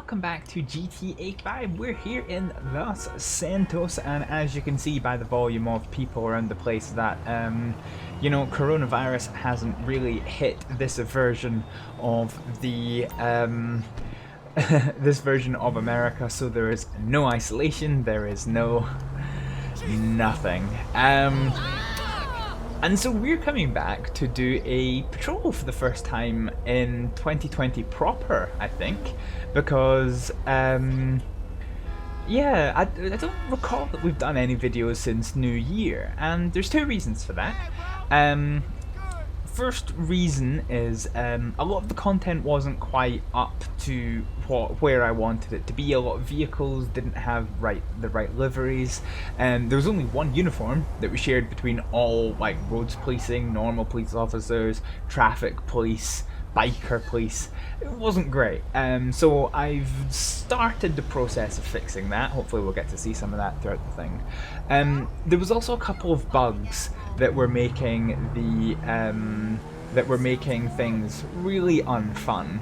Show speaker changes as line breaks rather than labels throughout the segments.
welcome back to GTA 5. We're here in Los Santos, and as you can see by the volume of people around the place that, you know, coronavirus hasn't really hit this version of the, this version of America, so there is no isolation, there is nothing. And so we're coming back to do a patrol for the first time in 2020 proper, I think, because, yeah, I don't recall that we've done any videos since New Year, and there's two reasons for that. First reason is a lot of the content wasn't quite up to where I wanted it to be. A lot of vehicles didn't have the right liveries, and there was only one uniform that we shared between all like roads policing, normal police officers, traffic police, biker police. It wasn't great, so I've started the process of fixing that. Hopefully we'll get to see some of that throughout the thing. There was also a couple of bugs that were making the things really unfun.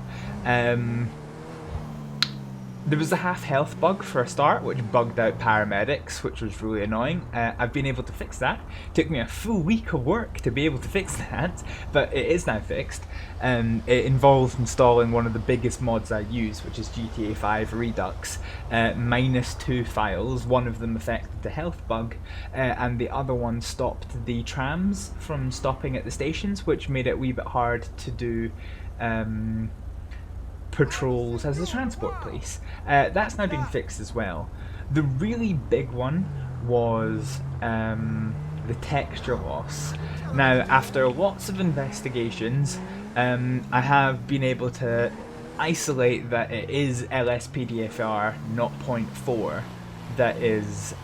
There was a half health bug for a start, which bugged out paramedics, which was really annoying. I've been able to fix that. It took me a full week of work to be able to fix that, but it is now fixed. It involves installing one of the biggest mods I use, which is GTA 5 Redux, -2 files. One of them affected the health bug, and the other one stopped the trams from stopping at the stations, which made it a wee bit hard to do patrols as a transport police. That's now been fixed as well. The really big one was the texture loss. Now, after lots of investigations, I have been able to isolate that it is LSPDFR 0.4 that is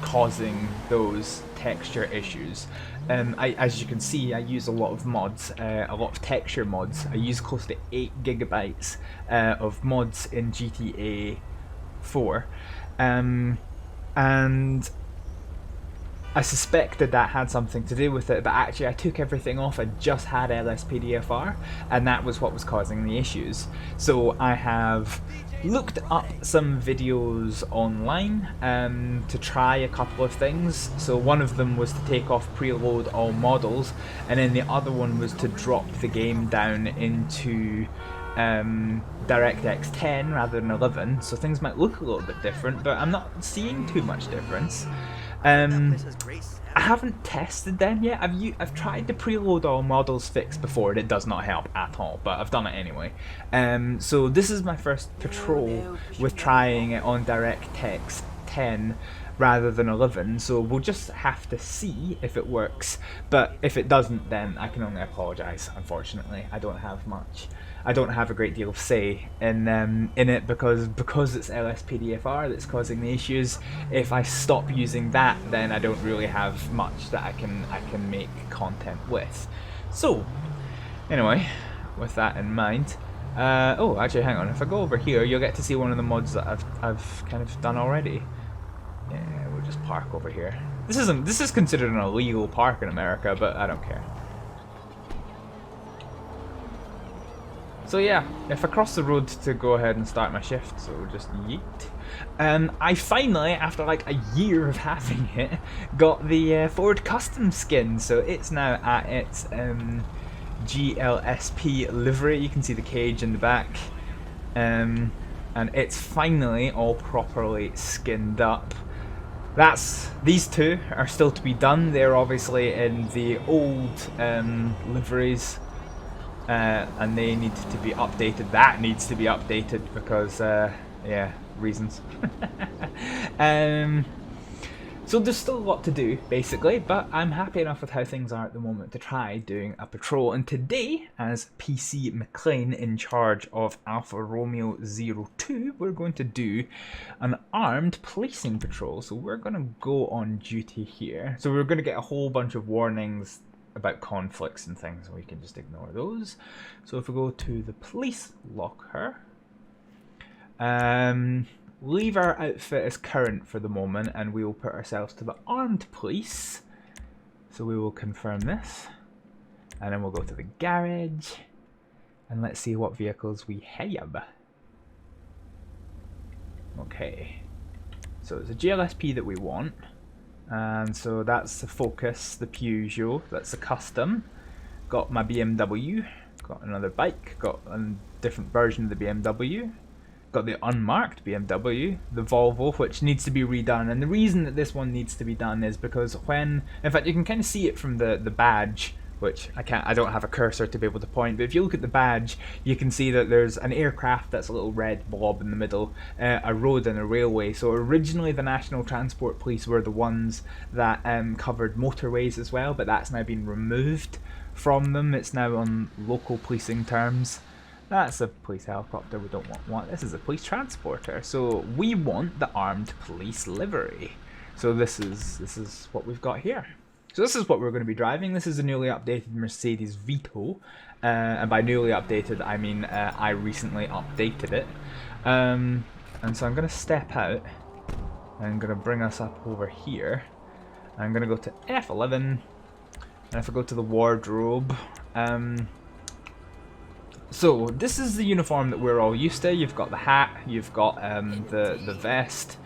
causing those texture issues. As you can see, I use a lot of mods, a lot of texture mods. I use close to 8 gigabytes of mods in GTA 4, and I suspected that had something to do with it, but actually I took everything off. I just had LSPDFR, and that was what was causing the issues. So I have looked up some videos online to try a couple of things. So one of them was to take off preload all models, and then the other one was to drop the game down into DirectX 10 rather than 11, so things might look a little bit different, but I'm not seeing too much difference. I haven't tested them yet. I've tried the preload all models fix before, and it does not help at all, but I've done it anyway. So this is my first patrol with trying it on DirectX 10 rather than 11, so we'll just have to see if it works, but if it doesn't, then I can only apologise. Unfortunately, I don't have a great deal of say in it, because it's LSPDFR that's causing the issues. If I stop using that, then I don't really have much that I can make content with. So anyway, with that in mind, oh, actually, hang on. If I go over here, you'll get to see one of the mods that I've kind of done already. Yeah, we'll just park over here. This is considered an illegal park in America, but I don't care. So yeah, if I cross the road to go ahead and start my shift, so we'll just yeet. I finally, after like a year of having it, got the Ford Custom skin, so it's now at its GLSP livery. You can see the cage in the back, and it's finally all properly skinned up. These two are still to be done. They're obviously in the old liveries, and they need to be updated. That needs to be updated because, yeah, reasons. So there's still a lot to do, basically, but I'm happy enough with how things are at the moment to try doing a patrol. And today, as PC McLean in charge of Alpha Romeo 02, we're going to do an armed policing patrol. So we're going to go on duty here. So we're going to get a whole bunch of warnings about conflicts and things, and we can just ignore those. So if we go to the police locker, leave our outfit as current for the moment, and we will put ourselves to the armed police. So we will confirm this, and then we'll go to the garage, and let's see what vehicles we have. Okay, so it's a GLSP that we want, and so that's the Focus, the Peugeot, that's the Custom. Got my BMW, got another bike, got a different version of the BMW, got the unmarked BMW, the Volvo, which needs to be redone. And the reason that this one needs to be done is because when, in fact, you can kind of see it from the badge, which I don't have a cursor to be able to point, but if you look at the badge, you can see that there's an aircraft that's a little red blob in the middle, a road and a railway. So originally the National Transport Police were the ones that covered motorways as well, but that's now been removed from them. It's now on local policing terms. That's a police helicopter. We don't want one. This is a police transporter. So we want the armed police livery. So this is what we've got here. So this is what we're going to be driving. This is a newly updated Mercedes Vito, and by newly updated I mean I recently updated it. And so I'm going to step out. I'm going to bring us up over here. I'm going to go to F11, and if I go to the wardrobe, so this is the uniform that we're all used to. You've got the hat, you've got the vest,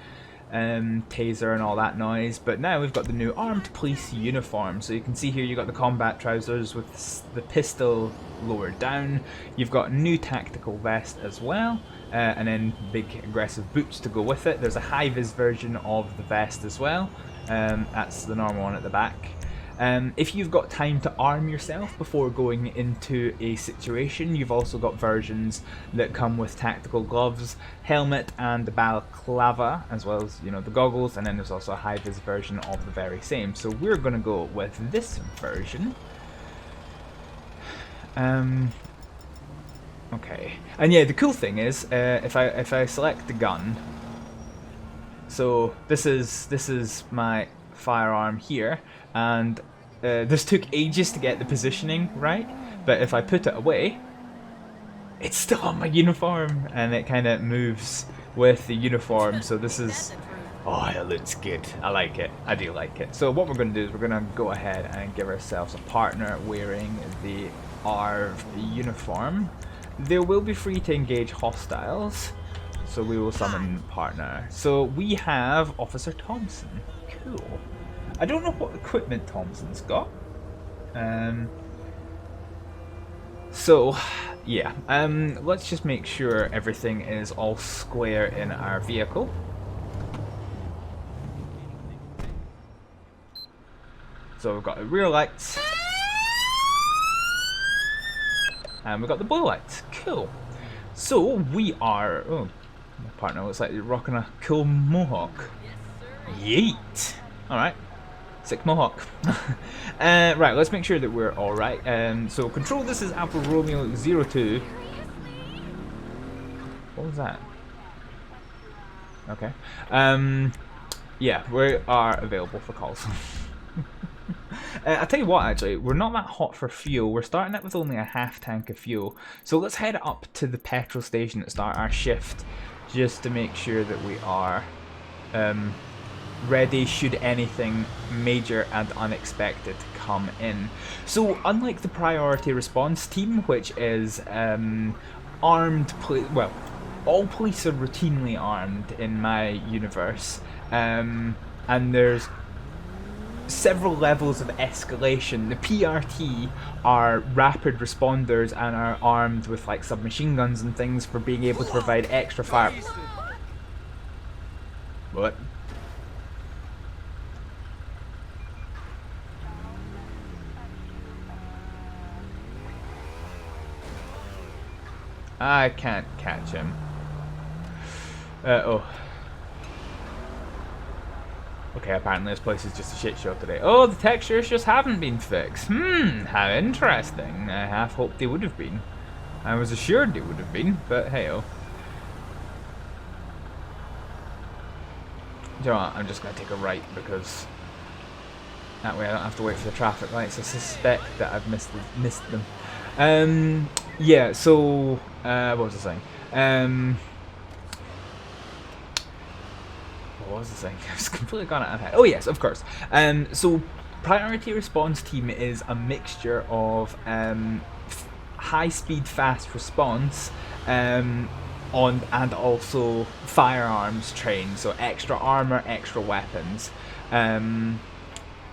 taser and all that noise, but now we've got the new armed police uniform. So you can see here you've got the combat trousers with the pistol lowered down, you've got new tactical vest as well, and then big aggressive boots to go with it. There's a high-vis version of the vest as well, that's the normal one at the back. If you've got time to arm yourself before going into a situation, you've also got versions that come with tactical gloves, helmet and the balaclava, as well as, you know, the goggles, and then there's also a high-vis version of the very same. So we're going to go with this version. Okay, and yeah, the cool thing is, if I select the gun, so this is my firearm here, and this took ages to get the positioning right, but if I put it away, it's still on my uniform, and it kind of moves with the uniform. So this is, oh, it looks good. I like it. I do like it. So what we're going to do is we're going to go ahead and give ourselves a partner wearing the ARV uniform. They will be free to engage hostiles, so we will summon partner. So we have Officer Thompson. Cool. I don't know what equipment Thompson's got. So, yeah. Let's just make sure everything is all square in our vehicle. So we've got the rear lights. And we've got the blue lights. Cool. So we are... Oh, my partner looks like he's rocking a cool mohawk. Yeet. Alright. Sick mohawk. Right, let's make sure that we're alright. So control, this is Alpha Romeo 02. What was that? Okay. Yeah, we are available for calls. I'll tell you what, actually, we're not that hot for fuel. We're starting out with only a half tank of fuel. So let's head up to the petrol station to start our shift, just to make sure that we are ready should anything major and unexpected come in. So unlike the priority response team, which is armed well, all police are routinely armed in my universe, and there's several levels of escalation. The PRT are rapid responders and are armed with like submachine guns and things for being able to provide extra fire. What? I can't catch him. Oh. Okay, apparently this place is just a shit show today. Oh, the textures just haven't been fixed. How interesting. I half hoped they would have been. I was assured they would have been, but hey-oh. Do you know what? I'm just going to take a right, because that way I don't have to wait for the traffic lights. I suspect that I've missed them. Yeah, so... what was I saying? What was I saying? I was completely gone out of head. Oh yes, of course. So priority response team is a mixture of high speed fast response, and also firearms trained, so extra armor, extra weapons.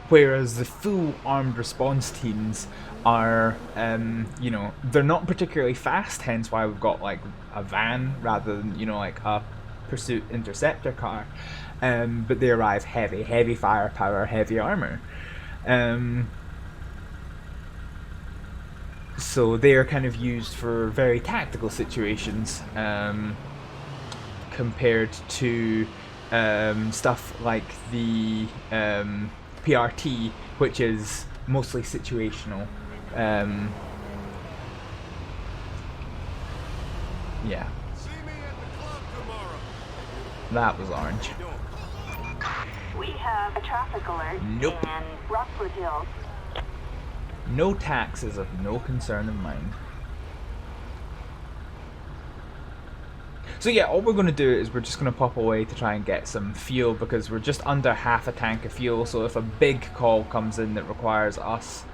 Whereas the full armed response teams are, you know, they're not particularly fast, hence why we've got like a van rather than, you know, like a pursuit interceptor car. But they arrive heavy firepower, heavy armor. So they are kind of used for very tactical situations, compared to stuff like the PRT, which is mostly situational. Yeah. That was orange.
We have a traffic alert
Nope.
in Rockford Hills.
No tax is of no concern of mine. So yeah, all we're going to do is we're just going to pop away to try and get some fuel, because we're just under half a tank of fuel, so if a big call comes in that requires us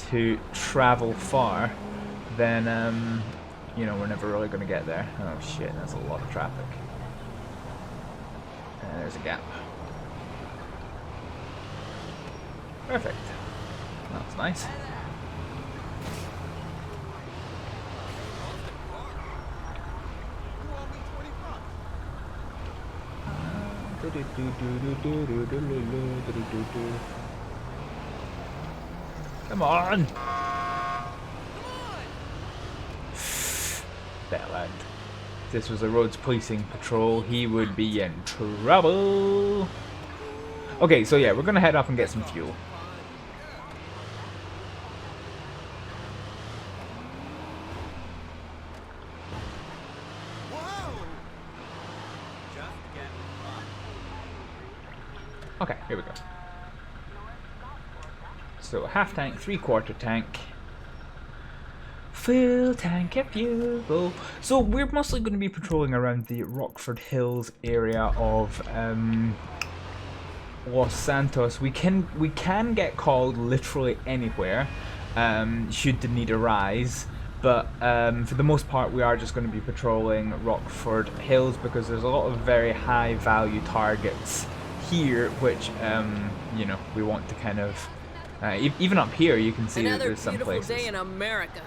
to travel far, then, you know, we're never really going to get there. Oh shit, that's a lot of traffic. And there's a gap. Perfect. That's nice. Come on! That lad. If this was a roads policing patrol, he would be in trouble. Okay, so yeah, we're gonna head up and get some fuel. Okay, here we go. So half tank, 3/4 tank, full tank of fuel. So we're mostly going to be patrolling around the Rockford Hills area of Los Santos. We can get called literally anywhere, should the need arise. But for the most part, we are just going to be patrolling Rockford Hills because there's a lot of very high value targets here, which you know, we want to kind of even up here you can see that there's some places.
Another beautiful day in America.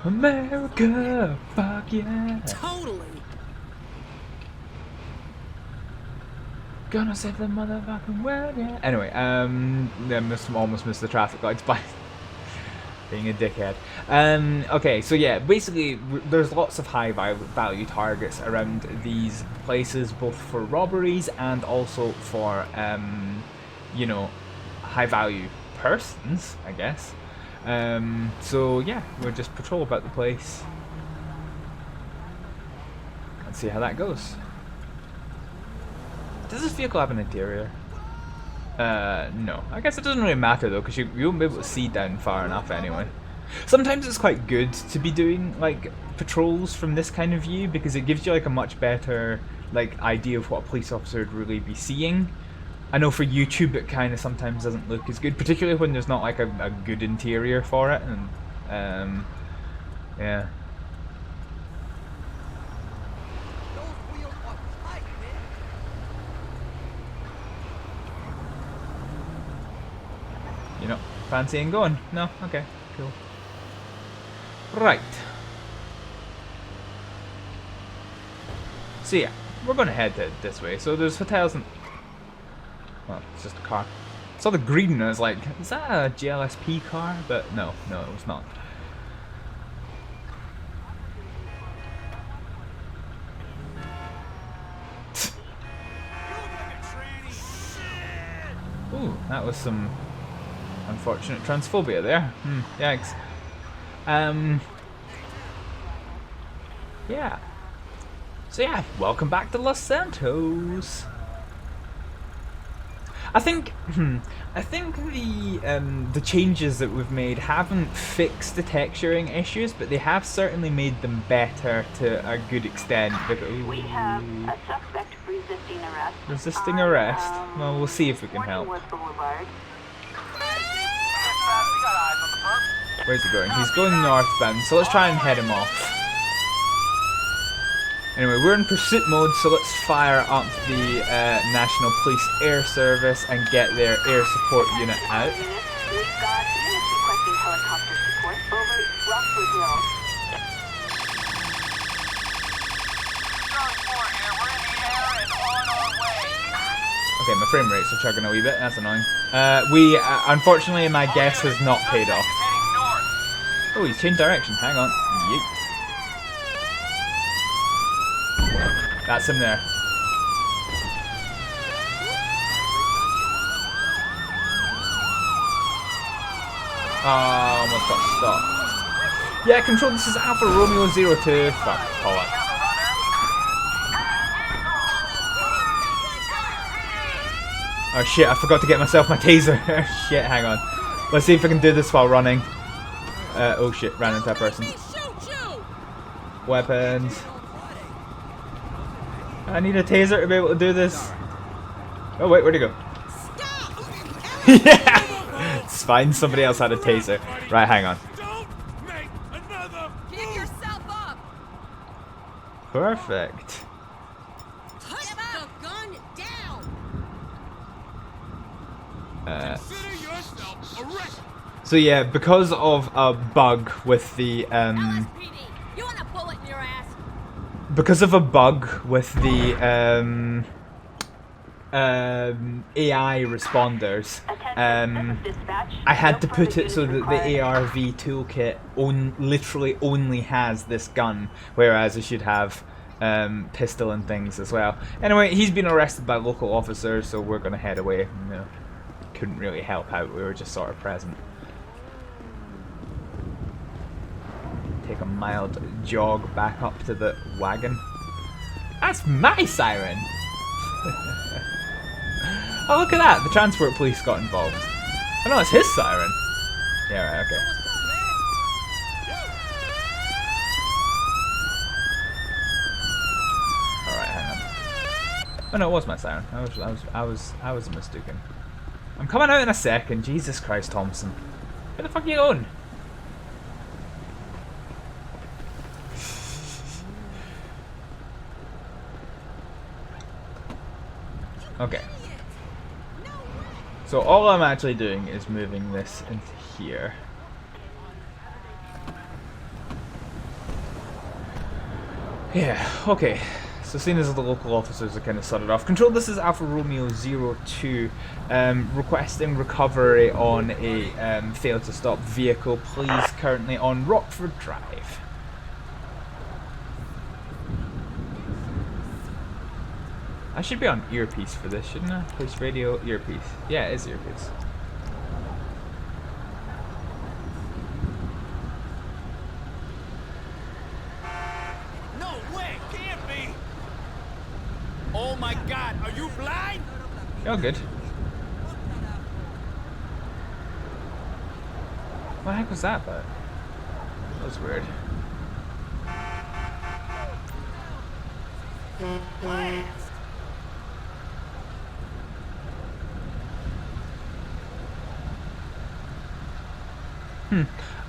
America, fuck yeah!
Totally.
Gonna save the motherfucking world, yeah. Anyway, almost missed the traffic lights by being a dickhead. Okay, so yeah, basically there's lots of high value targets around these places, both for robberies and also for you know, high value persons, I guess. So yeah, we'll just patrol about the place and see how that goes. Does this vehicle have an interior? No. I guess it doesn't really matter though, because you won't be able to see down far enough anyway. Sometimes it's quite good to be doing like patrols from this kind of view, because it gives you like a much better like idea of what a police officer would really be seeing. I know for YouTube it kind of sometimes doesn't look as good, particularly when there's not like a good interior for it, and yeah. You know, fancying going? No? Okay, cool. Right. So yeah, we're gonna head this way. So there's hotels and... well, it's just a car. I saw the green and I was like, is that a GLSP car? But no, it was not. Ooh, that was some unfortunate transphobia there. Yikes. Yeah. So yeah, welcome back to Los Santos. I think the changes that we've made haven't fixed the texturing issues, but they have certainly made them better to a good extent.
We have a suspect resisting arrest.
Resisting arrest? Well, we'll see if we can help. Where's he going? He's going northbound, so let's try and head him off. Anyway, we're in pursuit mode, so let's fire up the National Police Air Service and get their air support unit out.
We've got units requesting helicopter support over Rockford Hills.
Strong 4 here. We're in the air and on our way.
Okay, my frame rates are chugging a wee bit. That's annoying. Unfortunately, my guess has not paid off.
Heading north.
Oh, he's changed direction. Hang on. Yeet. That's him there. Almost got stopped. Yeah, control, this is Alpha Romeo 02. Fuck, hold on. Oh shit, I forgot to get myself my taser. Shit, hang on. Let's see if I can do this while running. Oh shit, ran into that person. Weapons. I need a taser to be able to do this. Oh wait, where'd he go? Yeah! It's fine, somebody else had a taser. Right, hang on.
Pick yourself up.
Perfect.
Put the gun down.
So yeah, because of a bug with the
LSPD, you want a bullet in your ass?
because of a bug with the AI responders, I had to put it so that the ARV toolkit literally only has this gun, whereas it should have pistol and things as well. Anyway, he's been arrested by local officers, so we're gonna head away. No, couldn't really help out, we were just sort of present. Take a mild jog back up to the wagon. That's my siren! Oh, look at that! The transport police got involved. Oh no, it's his siren. Yeah, right, okay. Alright, hang on. Oh no, it was my siren. I was mistaken. I'm coming out in a second. Jesus Christ, Thompson. Where the fuck are you going? Okay. So all I'm actually doing is moving this into here. Yeah, okay. So seeing as the local officers are kind of sorted off. Control, this is Alpha Romeo 02, requesting recovery on a failed to stop vehicle. Please, currently on Rockford Drive. I should be on earpiece for this, shouldn't I? Police radio, earpiece. Yeah, it is earpiece.
No way, can't be. Oh my God, are you blind?
You're good. What the heck was that about? That was weird.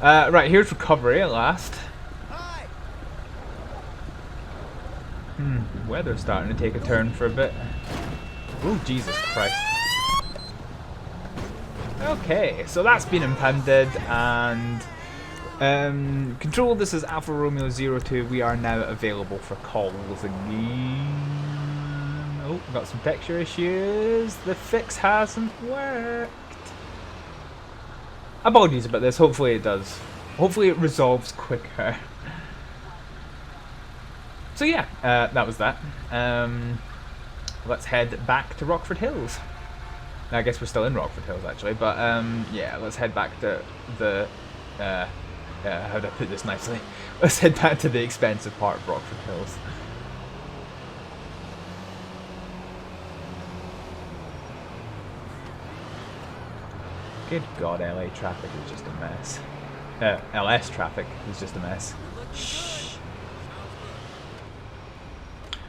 Right, here's recovery at last. Weather's starting to take a turn for a bit. Oh, Jesus Christ. Okay, so that's been impounded, and Control, this is Alpha Romeo 02. We are now available for calls again. Oh, got some texture issues. The fix hasn't worked. Apologies about this, hopefully it does. Hopefully it resolves quicker. So yeah, that was that. Let's head back to Rockford Hills. Now, I guess we're still in Rockford Hills actually, but yeah, let's head back to the, how do I put this nicely? Let's head back to the expensive part of Rockford Hills. Good God, LA traffic is just a mess. LS traffic is just a mess. Shh.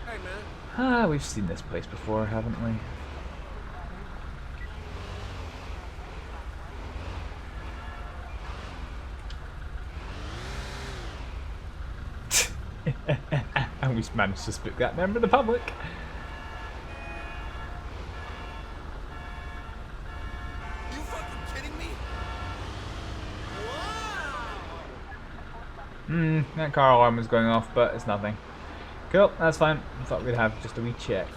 Hey man.
Ah, we've seen this place before, haven't we? And we just managed to spook that member of the public.
You fucking kidding me? Wow!
That car alarm was going off, but it's nothing. Cool, that's fine. I thought we'd have just a wee check.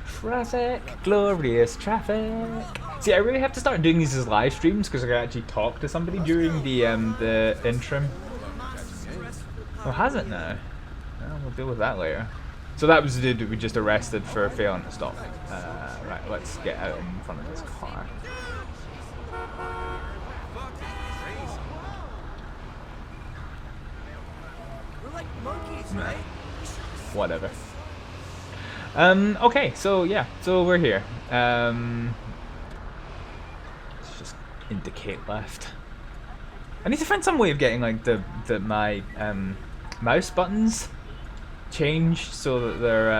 Traffic, glorious traffic. See, I really have to start doing these as live streams because I can actually talk to somebody during the interim. Oh, has it now? Well, we'll deal with that later. So that was the dude that we just arrested for failing to stop. Right, let's get out in front of this car.
We're like monkeys,
Nah.
right?
Whatever. Okay, so yeah, so we're here. Let's just indicate left. I need to find some way of getting like my mouse buttons changed so that they're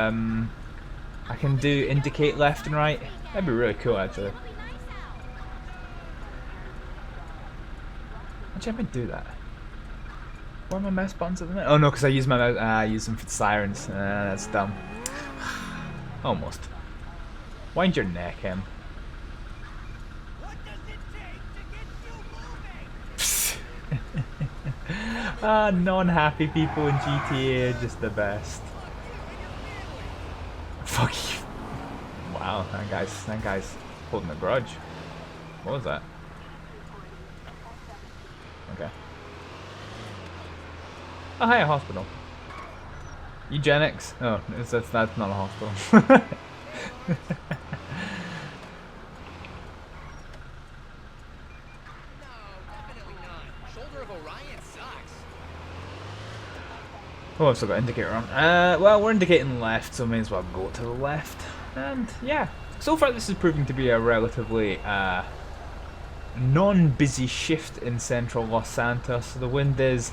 I can do indicate left and right. That'd be really cool actually. Actually, I might do that. Where are my mouse buttons at the minute? Oh no, because I use my mouse. I use them for the sirens. That's dumb. Almost. Wind your neck, Em.
What does it take to get you moving?
Non-happy people in GTA are just the best. Fuck you. Wow, that guy's holding a grudge. What was that? Okay. Oh, hi, a hospital. Eugenics? Oh, that's not a hospital.
No, definitely not. Shoulder of Orion sucks.
Oh, I've still got indicator on. Well, we're indicating left, so may as well go to the left. And yeah, so far this is proving to be a relatively non-busy shift in central Los Santos. The wind is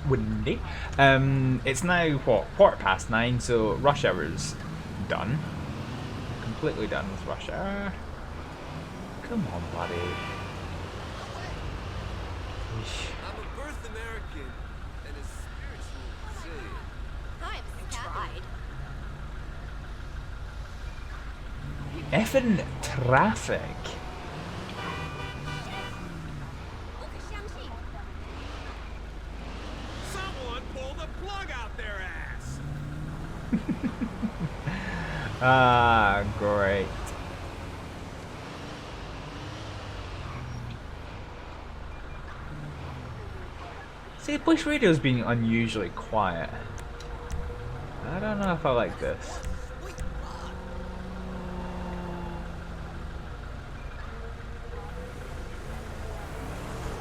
windy. It's now what, 9:15, so rush hour's done. Completely done with rush hour. Come on, buddy. Eesh.
I'm a birth American and a spiritual Brazilian.
Hi, tried.
Effing traffic.
Someone pull the plug out their ass.
Ah, great. See, the police radio's being unusually quiet. I don't know if I like this.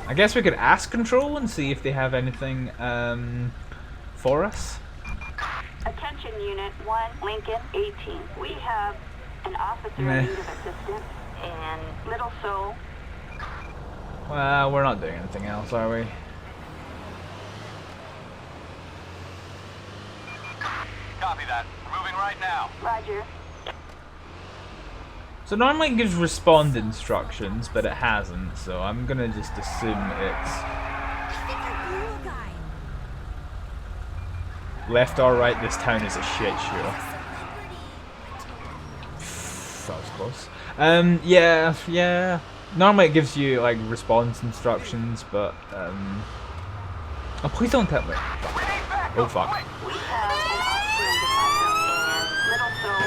I guess we could ask Control and see if they have anything for us.
Attention Unit 1, Lincoln 18. We have an officer
Meh.
in need of assistance in Little Seoul.
Well, we're not doing anything else, are we?
Copy that. We're moving right now.
Roger.
So normally it gives respond instructions, but it hasn't, so I'm gonna just assume it's left or right. This town is a shit show. That was close. Yeah. Normally it gives you like response instructions, but oh, please don't tell me. Oh fuck.
We have an officer in Little Seoul.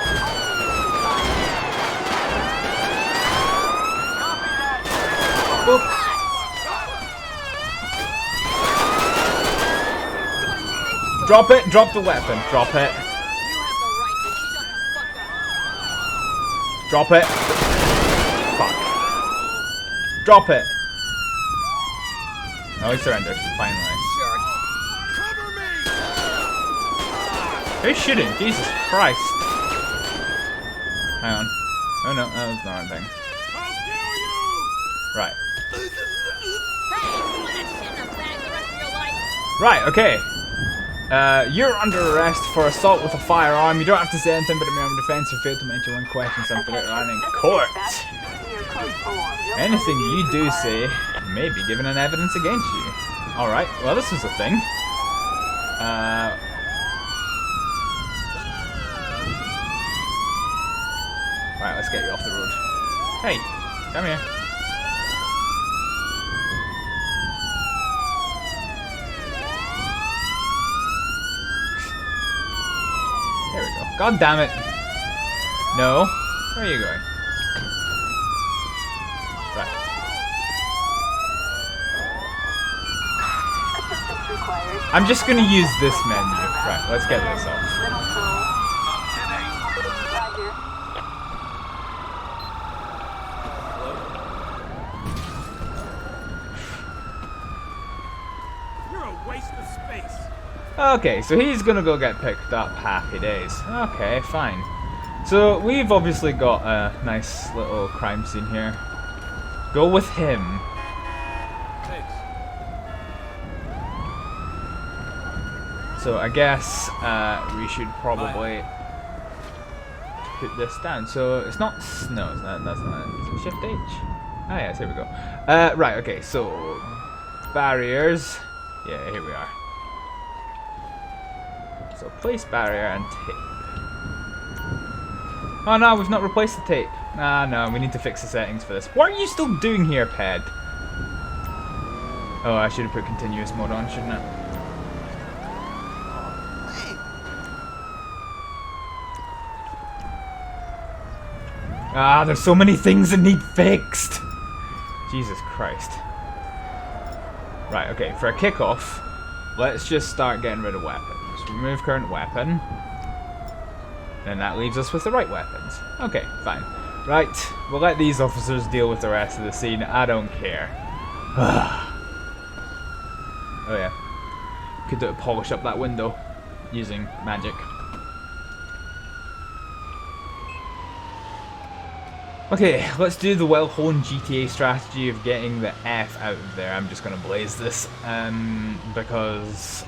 Oop. Drop it, drop the weapon, drop it.
You have the right to shut the fuck up.
Drop it. Fuck. Drop it. Oh, he surrendered, finally.
Cover me!
Who's shooting? Jesus Christ. Hang on. Oh no, that was the wrong thing.
How dare you!
Right.
Hey, you want that shit in a bag the rest of your life?
Right, okay. You're under arrest for assault with a firearm. You don't have to say anything but a mere defense or fail to mention one question something later on in court. Anything you do say may be given an evidence against you. Alright, well this is a thing. Right, let's get you off the road. Hey, come here. There we go. God damn it. No. Where are you going? Right. I'm just gonna use this menu. Right, let's get this off.
You're a waste of space.
Okay, so he's gonna go get picked up. Happy days. Okay, fine. So we've obviously got a nice little crime scene here. Go with him.
Thanks.
So I guess we should probably put this down. So it's not no, that's not it. Is it Shift H? Ah yes, here we go. Right, okay, so barriers. Yeah, here we are. So place barrier and tape. Oh no, we've not replaced the tape. Ah no, we need to fix the settings for this. What are you still doing here, Ped? Oh, I should have put continuous mode on, shouldn't I? Ah, there's so many things that need fixed. Jesus Christ. Right, okay, for a kickoff, let's just start getting rid of weapons. Remove current weapon. And that leaves us with the right weapons. Okay, fine. Right, we'll let these officers deal with the rest of the scene. I don't care. Oh yeah. Could polish up that window using magic. Okay, let's do the well-honed GTA strategy of getting the F out of there. I'm just going to blaze this because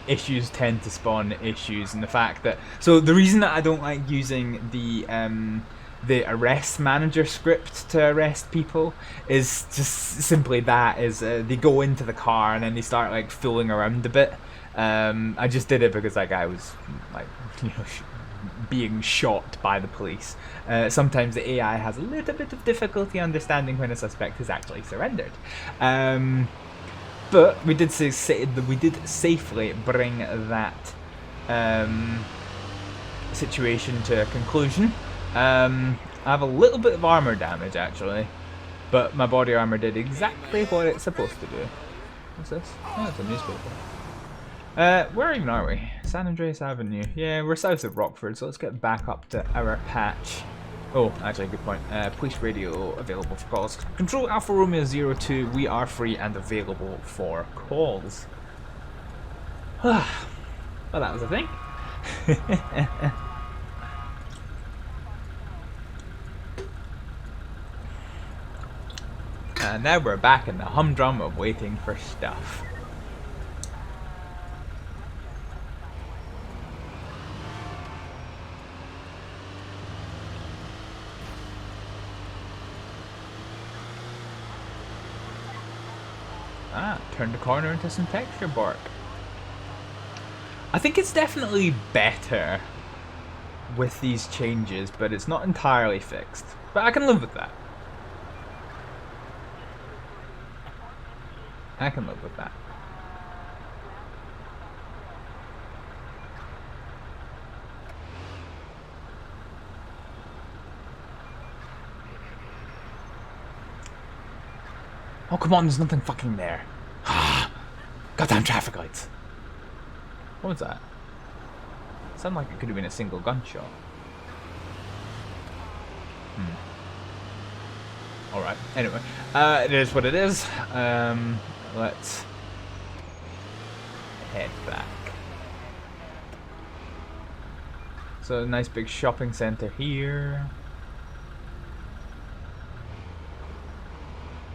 issues tend to spawn issues, and the fact that... So the reason that I don't like using the arrest manager script to arrest people is just simply that, is they go into the car and then they start like fooling around a bit. I just did it because that guy was like, you know, being shot by the police. Sometimes the AI has a little bit of difficulty understanding when a suspect has actually surrendered. But we did safely bring that situation to a conclusion. I have a little bit of armor damage actually, but my body armor did exactly what it's supposed to do. What's this? Oh, it's a newspaper. Where even are we? San Andreas Avenue. Yeah, we're south of Rockford, so let's get back up to our patch. Oh, actually, good point. Police radio available for calls. Control Alpha Romeo 02, we are free and available for calls. Well, that was a thing. And now we're back in the humdrum of waiting for stuff. Ah, turn the corner into some texture bark. I think it's definitely better with these changes, but it's not entirely fixed. But I can live with that. I can live with that. Oh, come on, there's nothing fucking there. Goddamn traffic lights. What was that? It sounded like it could have been a single gunshot. Alright, anyway. It is what it is. Let's head back. So, a nice big shopping centre here.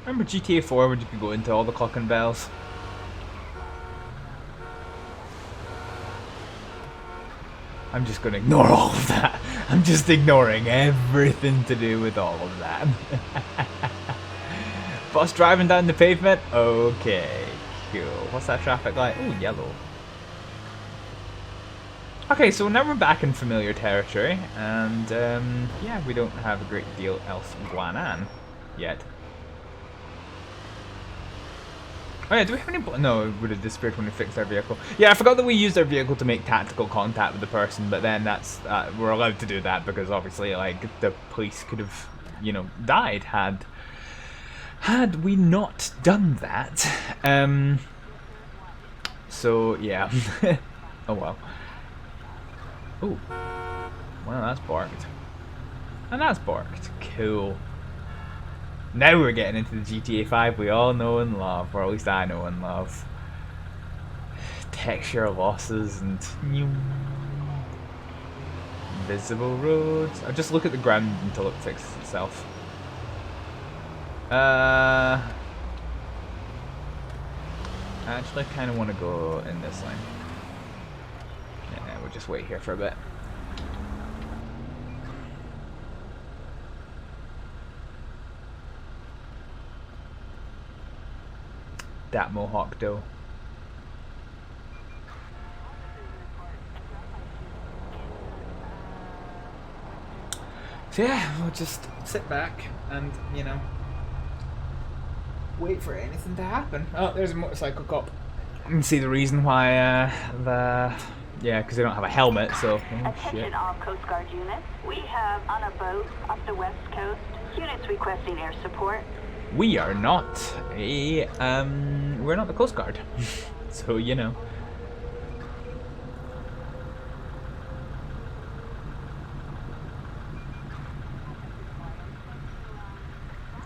Remember GTA 4 where you could go into all the clock and bells? I'm just going to ignore all of that. I'm just ignoring everything to do with all of that. Bus driving down the pavement? Okay, cool. What's that traffic light? Oh, yellow. Okay, so now we're back in familiar territory, and yeah, we don't have a great deal else going on yet. Oh yeah, do we have any... No, it would have disappeared when we fixed our vehicle. Yeah, I forgot that we used our vehicle to make tactical contact with the person, but then that's... we're allowed to do that because obviously, like, the police could have, you know, died had we not done that. So, yeah. Oh well. Oh. Well, that's barked. And that's barked. Cool. Now we're getting into the GTA 5 we all know and love, or at least I know and love. Texture losses and invisible roads. I'll just look at the ground until it fixes itself. Actually, I kind of want to go in this line. Yeah, we'll just wait here for a bit. That mohawk though. So yeah, we'll just sit back and, you know, wait for anything to happen. Oh, there's a motorcycle cop. You can see the reason why yeah, because they don't have a helmet, so... Oh,
Attention all Coast Guard units. We have on a boat off the west coast. Units requesting air support.
We are not a, we're not the Coast Guard. So, you know.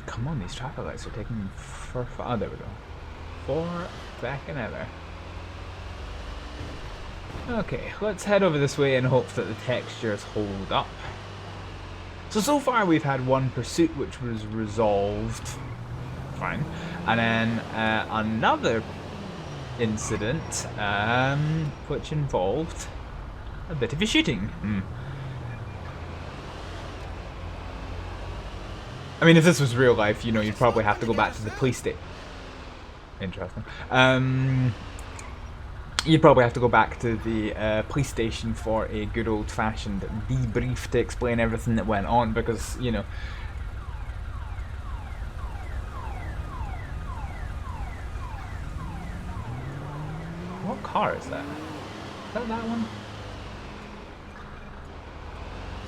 Come on, these traffic lights are taking me for... Oh, there we go. For fucking ever. Okay, let's head over this way and hope that the textures hold up. So far we've had one pursuit which was resolved. Fine. And then another incident which involved a bit of a shooting. I mean, if this was real life, you know, you'd probably have to go back to the police station. Interesting. You'd probably have to go back to the police station for a good old-fashioned debrief to explain everything that went on, because, you know... What car is that? Is that one?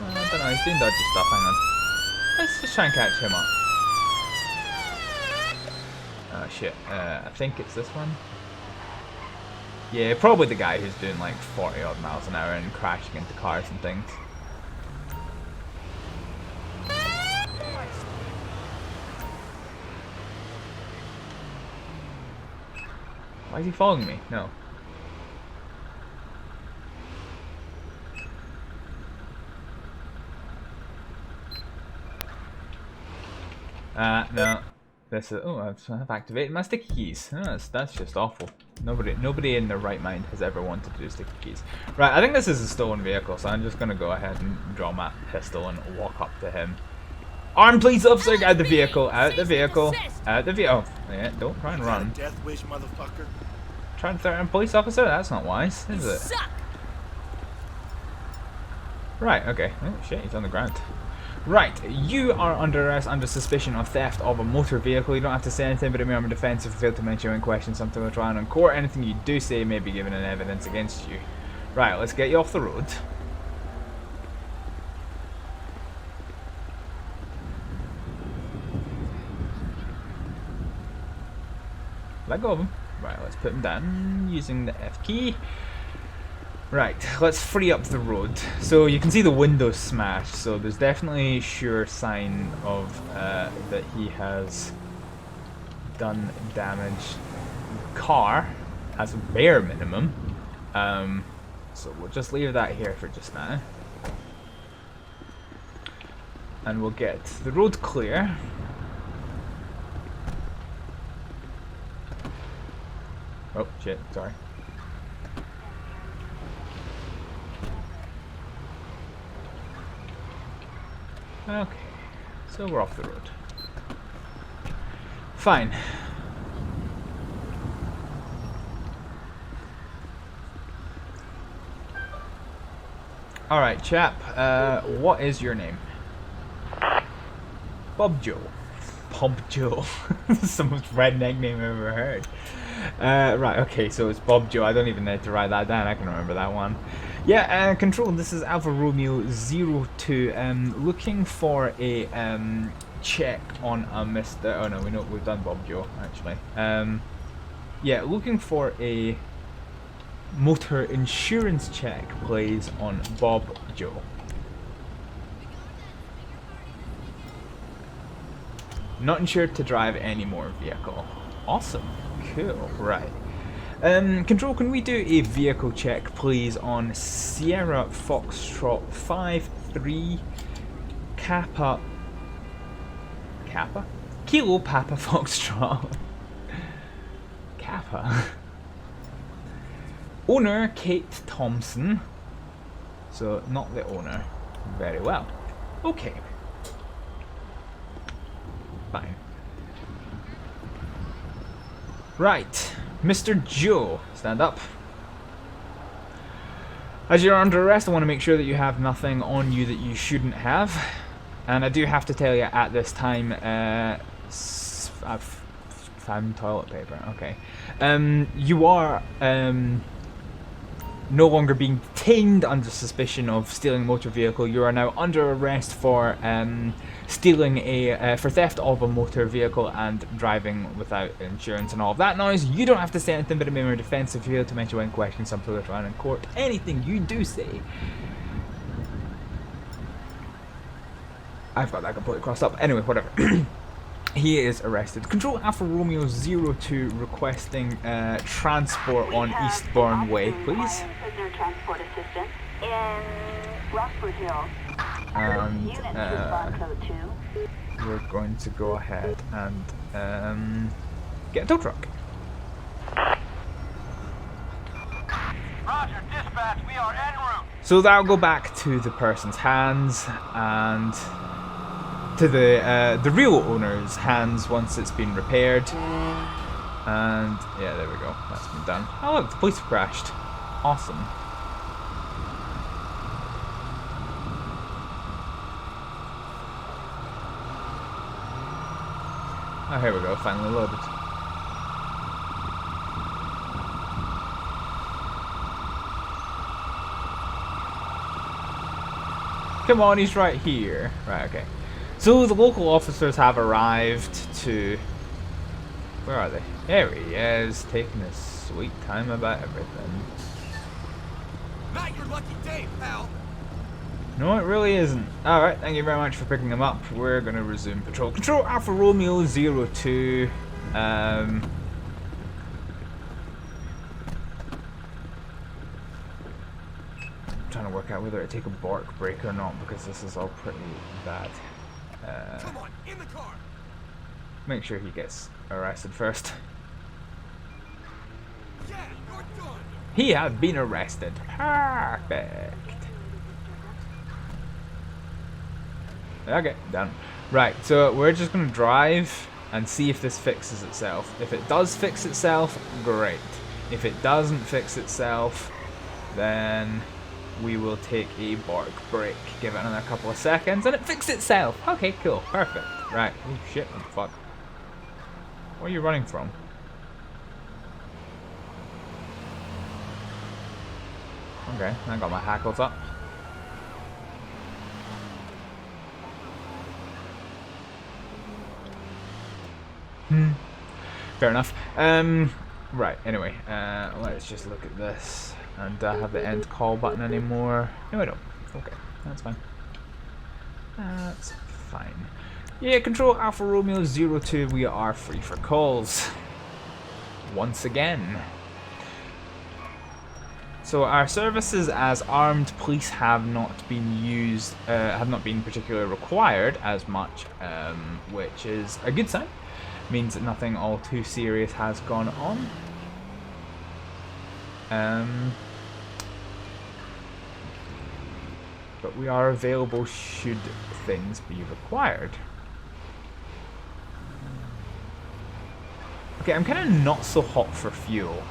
I don't know, he's doing dodgy stuff, hang on. Let's just try and catch him up. Oh shit, I think it's this one. Yeah, probably the guy who's doing like 40 odd miles an hour and crashing into cars and things. Why is he following me? No. No. This is, oh, I've activated my sticky keys. Oh, that's just awful. Nobody in their right mind has ever wanted to do sticky keys. Right, I think this is a stolen vehicle, so I'm just gonna go ahead and draw my pistol and walk up to him. Armed police officer, get out the vehicle, out the vehicle, out the vehicle. Oh, yeah, don't try and run.
Death wish, motherfucker.
Trying to threaten a police officer? That's not wise, is it? Right, okay. Oh shit, he's on the ground. Right, you are under arrest under suspicion of theft of a motor vehicle. You don't have to say anything, but in your defense, if you fail to mention in question something we're trying on court, anything you do say may be given in evidence against you. Right, let's get you off the road. Let go of him. Right, let's put him down using the F key. Right, let's free up the road. So you can see the windows smashed, so there's definitely sure sign of that he has done damage. The car has a bare minimum, so we'll just leave that here for just now. And we'll get the road clear. Oh shit, sorry. Okay, so we're off the road. Fine. Alright, chap, what is your name? Bob Joe. Bob Joe. This is the most redneck name I've ever heard. Right, okay, so it's Bob Joe. I don't even need to write that down, I can remember that one. Yeah, Control, this is Alpha Romeo 02. Looking for a check on a Mr. Oh no, we've done Bob Joe, actually. Yeah, looking for a motor insurance check, please, on Bob Joe. Not insured to drive any more vehicle. Awesome. Cool. Right. Control, can we do a vehicle check, please, on Sierra Foxtrot 53 Kappa Kilo Papa Foxtrot Kappa. Owner Kate Thompson. So not the owner. Very well. Okay. Fine. Right, Mr. Joe, stand up. As you're under arrest, I want to make sure that you have nothing on you that you shouldn't have. And I do have to tell you at this time, I've found toilet paper, okay. You are no longer being detained under suspicion of stealing a motor vehicle. You are now under arrest for stealing for theft of a motor vehicle and driving without insurance and all of that noise. You don't have to say anything but a mere defense if you fail to mention when questioning something later on in court. Anything you do say. I've got that completely crossed up. Anyway, whatever. He is arrested. Control Alpha Romeo 02 requesting transport on Eastbourne Way, please.
Prisoner transport assistance in Rockford Hill.
And
Unit 2 code 2.
we're going to go ahead and get a tow truck.
Roger, dispatch, we are en route.
So that'll go back to the person's hands and to the real owner's hands once it's been repaired. And yeah, there we go. That's been done. Oh look, the police have crashed. Awesome. Oh, here we go. Finally loaded. Come on, he's right here. Right, okay. So the local officers have arrived to... Where are they? There he is, taking his sweet time about everything.
Not your lucky day, pal.
No, it really isn't. Alright, thank you very much for picking him up. We're going to resume patrol. Control Alpha Romeo 02. Trying to work out whether to take a bark break or not because this is all pretty bad.
Come on, in the car.
Make sure he gets arrested first.
Yeah, you're done.
He has been arrested. Perfect. Okay, done. Right, so we're just going to drive and see if this fixes itself. If it does fix itself, great. If it doesn't fix itself, then we will take a bark break. Give it another couple of seconds and it fixed itself. Okay, cool. Perfect. Right. Oh shit, what the fuck? Where are you running from? Okay, I got my hackles up. Fair enough. Right, anyway, let's just look at this. And do I have the end call button anymore? No, I don't. Okay, that's fine. That's fine. Yeah, Control Alpha Romeo 02, we are free for calls. Once again. So our services as armed police have not been used, have not been particularly required as much, which is a good sign. Means that nothing all too serious has gone on. but we are available should things be required. Okay, I'm kind of not so hot for fuel.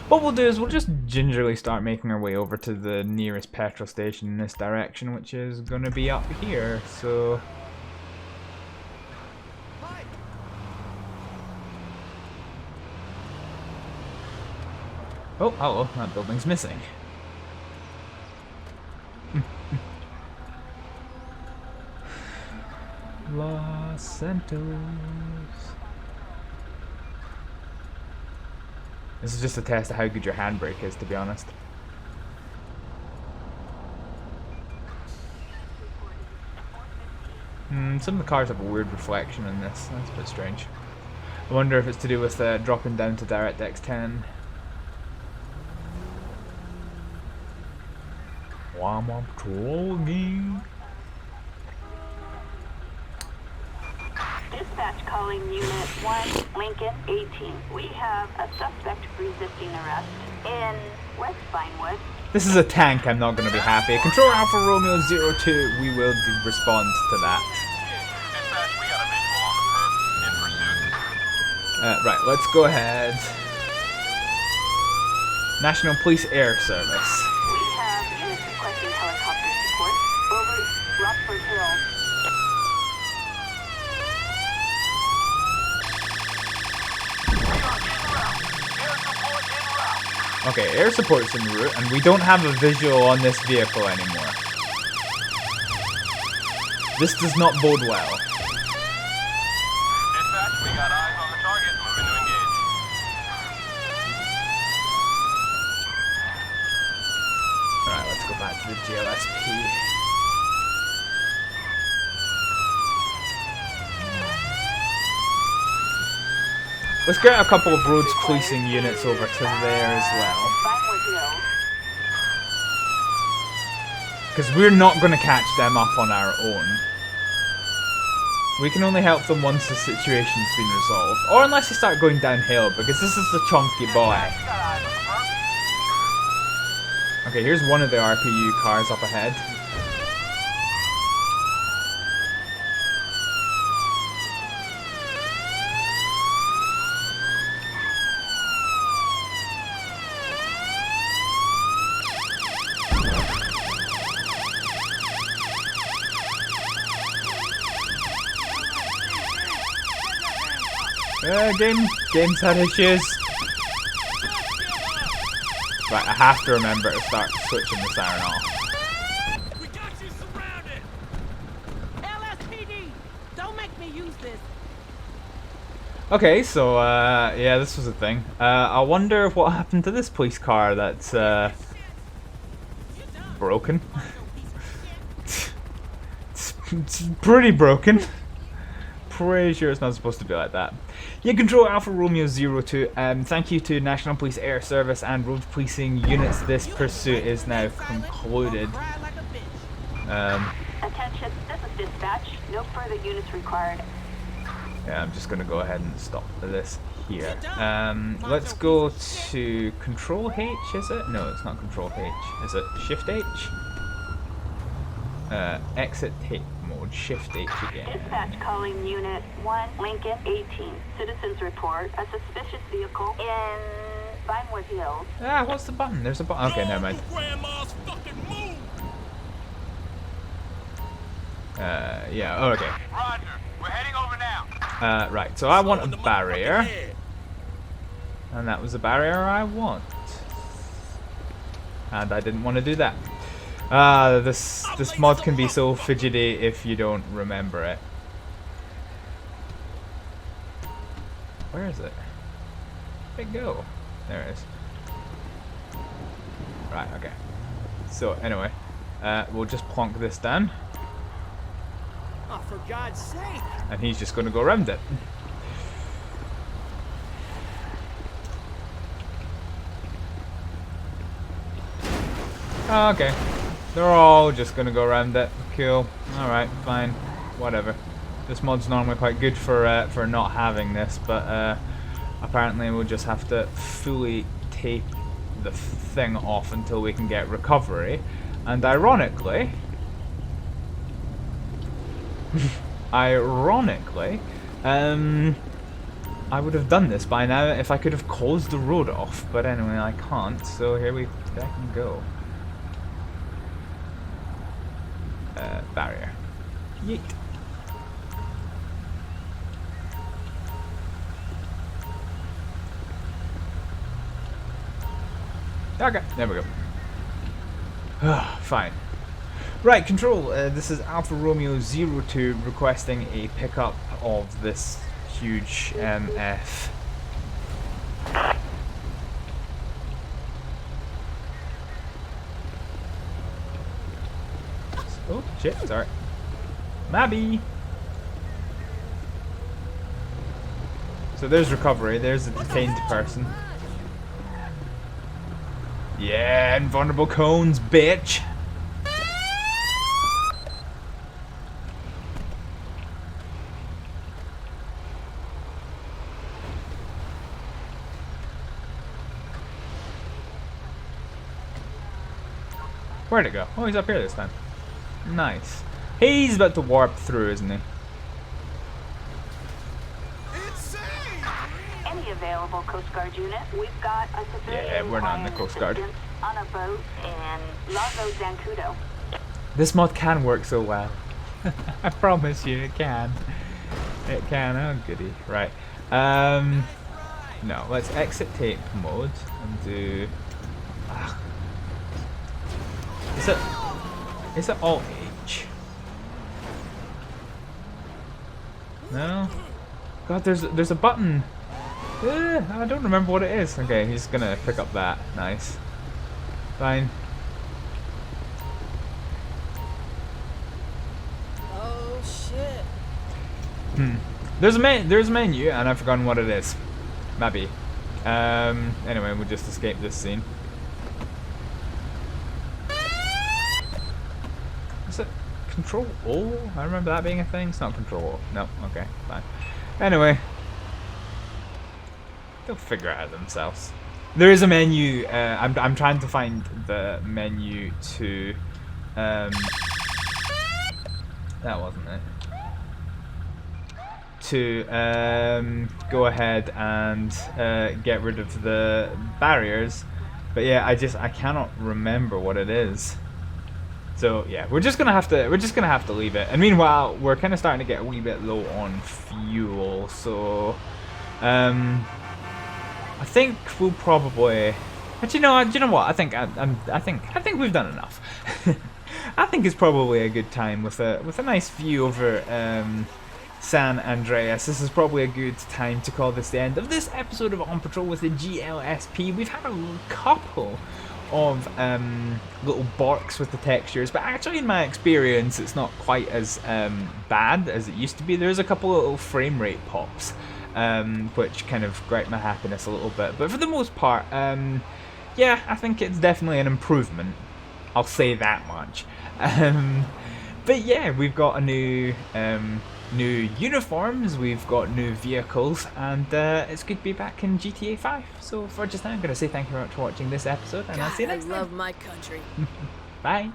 What we'll do is we'll just gingerly start making our way over to the nearest petrol station in this direction, which is going to be up here, so... Oh, hello, that building's missing. Los Santos. This is just a test of how good your handbrake is, to be honest. Some of the cars have a weird reflection in this. That's a bit strange. I wonder if it's to do with dropping down to DirectX 10. I'm on patrol again.
Dispatch calling Unit 1, Lincoln 18. We have a suspect resisting arrest in West Vinewood.
This is a tank, I'm not going to be happy. Control Alpha Romeo 02, we will respond to that.
Dispatch, we got a visual on the perp in pursuit.
Right, let's go ahead. National Police Air Service.
We have units requesting helicopter support over Rockford Hill.
Okay, air support's en route, and we don't have a visual on this vehicle anymore. This does not bode well.
Dispatch, we got eyes on the target. Moving to engage.
Alright, let's go back to the GLSP. Let's get a couple of roads policing units over to there as well.
Vinewood Hill.
Because we're not going to catch them up on our own. We can only help them once the situation's been resolved. Or unless they start going downhill, because this is the chunky boy. Okay, here's one of the RPU cars up ahead. Game's had issues. Right, I have to remember to start switching the siren off.
We got you surrounded.
LSPD! Don't make me use this.
Okay, so yeah, this was a thing. I wonder what happened to this police car that's broken. It's pretty broken. Pretty sure it's not supposed to be like that. Yeah, Control Alpha Romeo 02. Thank you to National Police Air Service and road policing units. This pursuit is now concluded.
Attention, this is dispatch. No further units required.
Yeah, I'm just gonna go ahead and stop this here. Let's go to Control H, is it? No, it's not Control H. Is it Shift H? Exit tape mode, Shift H again.
Dispatch calling Unit 1, Lincoln 18. Citizens report a suspicious vehicle in Vinewood Hills.
Ah, what's the button? There's a button. Okay, never mind.
Grandma's fucking move.
Yeah, oh, okay.
Roger. We're heading over now.
Right, so I want a barrier. And that was the barrier I want. And I didn't want to do that. This mod can be so fidgety if you don't remember it. Where is it? Where'd it go? There it is. Right, okay. So, anyway. We'll just plonk this down.
Oh, for God's sake.
And he's just going to go around it. Okay. They're all just going to go around it. Cool. Alright, fine. Whatever. This mod's normally quite good for not having this, but apparently we'll just have to fully tape the thing off until we can get recovery. And ironically, I would have done this by now if I could have closed the road off, but anyway, I can't, so here we can go. Barrier. Yeet. Okay, there we go. Fine. Right, Control, this is Alpha Romeo 02 requesting a pickup of this huge MF. Oh, shit, sorry. Mabby! So there's recovery, there's a detained person. Yeah, invulnerable cones, bitch! Where'd it go? Oh, he's up here this time. Nice. He's about to warp through, isn't he?
Any available Coast Guard unit? We've got a civilian.
Yeah, we're not in the Coast Guard.
On a boat in Lago Zancudo.
This mod can work so well. I promise you, it can. It can. Oh, goody. Right. No, let's exit tape mode and do. Is it Alt H? No. God, there's a button. I don't remember what it is. Okay, he's gonna pick up that. Nice. Fine.
Oh shit.
There's a menu, and I've forgotten what it is. Maybe. Anyway, we'll just escape this scene. Is it Control O? I remember that being a thing. It's not Control O. No. Okay. Fine. Anyway. They'll figure it out themselves. There is a menu. I'm trying to find the menu to. That wasn't it. To go ahead and get rid of the barriers, but yeah, I cannot remember what it is. So yeah, we're just gonna have to leave it. And meanwhile, we're kind of starting to get a wee bit low on fuel, so. I think we'll probably. But you know what? I think we've done enough. I think it's probably a good time with a nice view over San Andreas. This is probably a good time to call this the end of this episode of On Patrol with the GLSP. We've had a couple of little barks with the textures, but actually in my experience it's not quite as bad as it used to be. There's a couple of little frame rate pops, which kind of gripe my happiness a little bit, but for the most part, yeah, I think it's definitely an improvement. I'll say that much. But yeah, we've got a new uniforms, we've got new vehicles, and it's good to be back in GTA 5. So for just now, I'm going to say thank you very much for watching this episode, and I'll see you next time.
I love my country.
Bye.